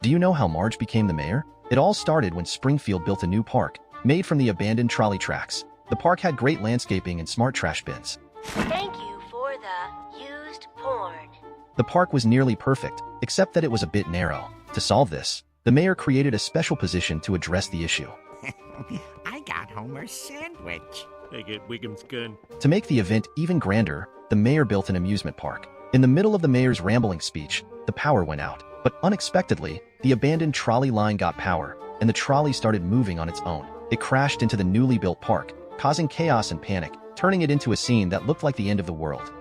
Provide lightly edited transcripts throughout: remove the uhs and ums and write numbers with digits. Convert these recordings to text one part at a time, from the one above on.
Do you know how Marge became the mayor? It all started when Springfield built a new park, made from the abandoned trolley tracks. The park had great landscaping and smart trash bins. Thank you for the used porn. The park was nearly perfect, except that it was a bit narrow. To solve this, the mayor created a special position to address the issue. I got Homer's sandwich. I get Wiggum's gun. To make the event even grander, the mayor built an amusement park. In the middle of the mayor's rambling speech, the power went out. But unexpectedly, the abandoned trolley line got power, and the trolley started moving on its own. It crashed into the newly built park, causing chaos and panic, turning it into a scene that looked like the end of the world.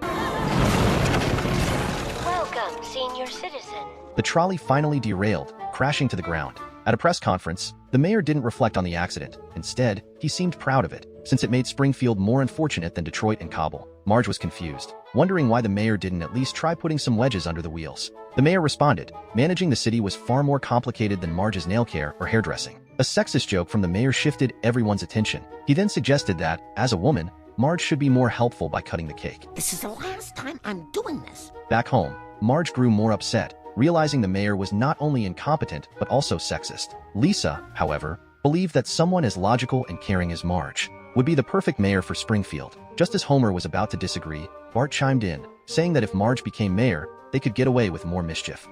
Welcome, senior citizen. The trolley finally derailed, crashing to the ground. At a press conference, the mayor didn't reflect on the accident. Instead, he seemed proud of it, since it made Springfield more unfortunate than Detroit and Cobble. Marge was confused, wondering why the mayor didn't at least try putting some wedges under the wheels. The mayor responded, managing the city was far more complicated than Marge's nail care or hairdressing. A sexist joke from the mayor shifted everyone's attention. He then suggested that, as a woman, Marge should be more helpful by cutting the cake. This is the last time I'm doing this. Back home, Marge grew more upset, realizing the mayor was not only incompetent but also sexist. Lisa, however, believed that someone as logical and caring as Marge would be the perfect mayor for Springfield. Just as Homer was about to disagree, Bart chimed in, saying that if Marge became mayor, they could get away with more mischief.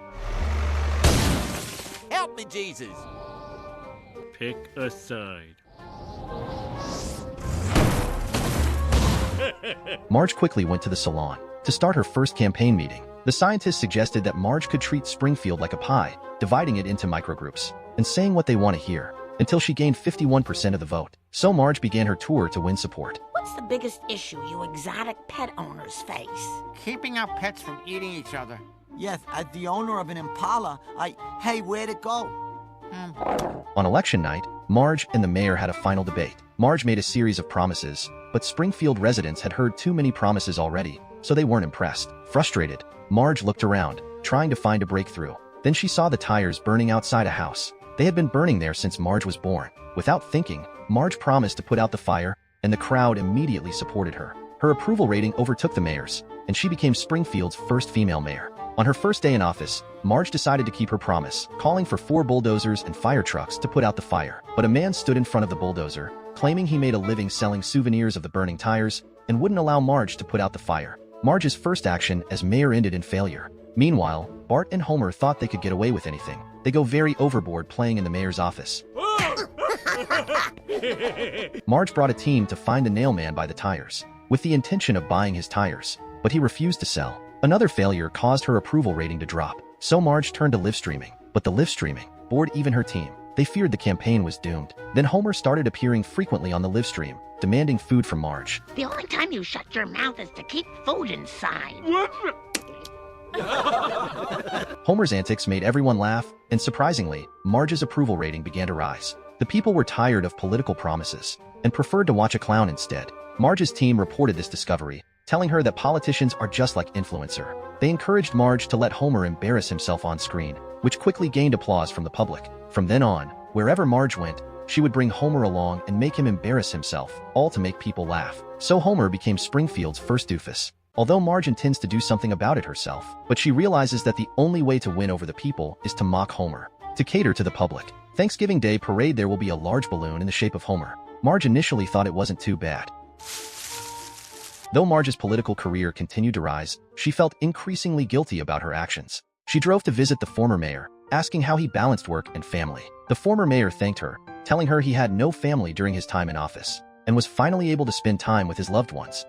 Help me, Jesus! Pick a side. Marge quickly went to the salon to start her first campaign meeting. The scientists suggested that Marge could treat Springfield like a pie, dividing it into microgroups, and saying what they want to hear, until she gained 51% of the vote. So Marge began her tour to win support. What's the biggest issue you exotic pet owners face? Keeping our pets from eating each other. Yes, as the owner of an Impala, Hey, where'd it go? On election night, Marge and the mayor had a final debate. Marge made a series of promises, but Springfield residents had heard too many promises already, so they weren't impressed. Frustrated, Marge looked around, trying to find a breakthrough. Then she saw the tires burning outside a house. They had been burning there since Marge was born. Without thinking, Marge promised to put out the fire, and the crowd immediately supported her. Her approval rating overtook the mayor's, and she became Springfield's first female mayor. On her first day in office, Marge decided to keep her promise, calling for 4 bulldozers and fire trucks to put out the fire. But a man stood in front of the bulldozer, claiming he made a living selling souvenirs of the burning tires, and wouldn't allow Marge to put out the fire. Marge's first action as mayor ended in failure. Meanwhile, Bart and Homer thought they could get away with anything. They go very overboard playing in the mayor's office. Marge brought a team to find the nail man by the tires, with the intention of buying his tires, but he refused to sell. Another failure caused her approval rating to drop, so Marge turned to live streaming. But the live streaming bored even her team. They feared the campaign was doomed. Then Homer started appearing frequently on the live stream, demanding food from Marge. The only time you shut your mouth is to keep food inside. Homer's antics made everyone laugh, and surprisingly, Marge's approval rating began to rise. The people were tired of political promises and preferred to watch a clown instead. Marge's team reported this discovery, telling her that politicians are just like influencer. They encouraged Marge to let Homer embarrass himself on screen, which quickly gained applause from the public. From then on, wherever Marge went, she would bring Homer along and make him embarrass himself, all to make people laugh. So Homer became Springfield's first doofus. Although Marge intends to do something about it herself, but she realizes that the only way to win over the people is to mock Homer, to cater to the public. Thanksgiving Day parade there will be a large balloon in the shape of Homer. Marge initially thought it wasn't too bad. Though Marge's political career continued to rise, she felt increasingly guilty about her actions. She drove to visit the former mayor, asking how he balanced work and family. The former mayor thanked her, telling her he had no family during his time in office, and was finally able to spend time with his loved ones.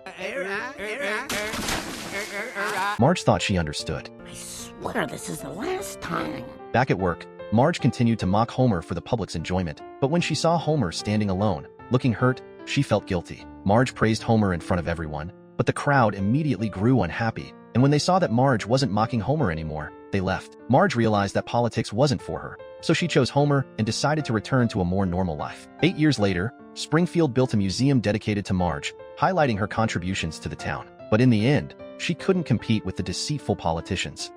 Marge thought she understood. I swear this is the last time. Back at work, Marge continued to mock Homer for the public's enjoyment, but when she saw Homer standing alone, looking hurt, she felt guilty. Marge praised Homer in front of everyone, but the crowd immediately grew unhappy, and when they saw that Marge wasn't mocking Homer anymore, they left. Marge realized that politics wasn't for her, so she chose Homer and decided to return to a more normal life. 8 years later, Springfield built a museum dedicated to Marge, highlighting her contributions to the town. But in the end, she couldn't compete with the deceitful politicians.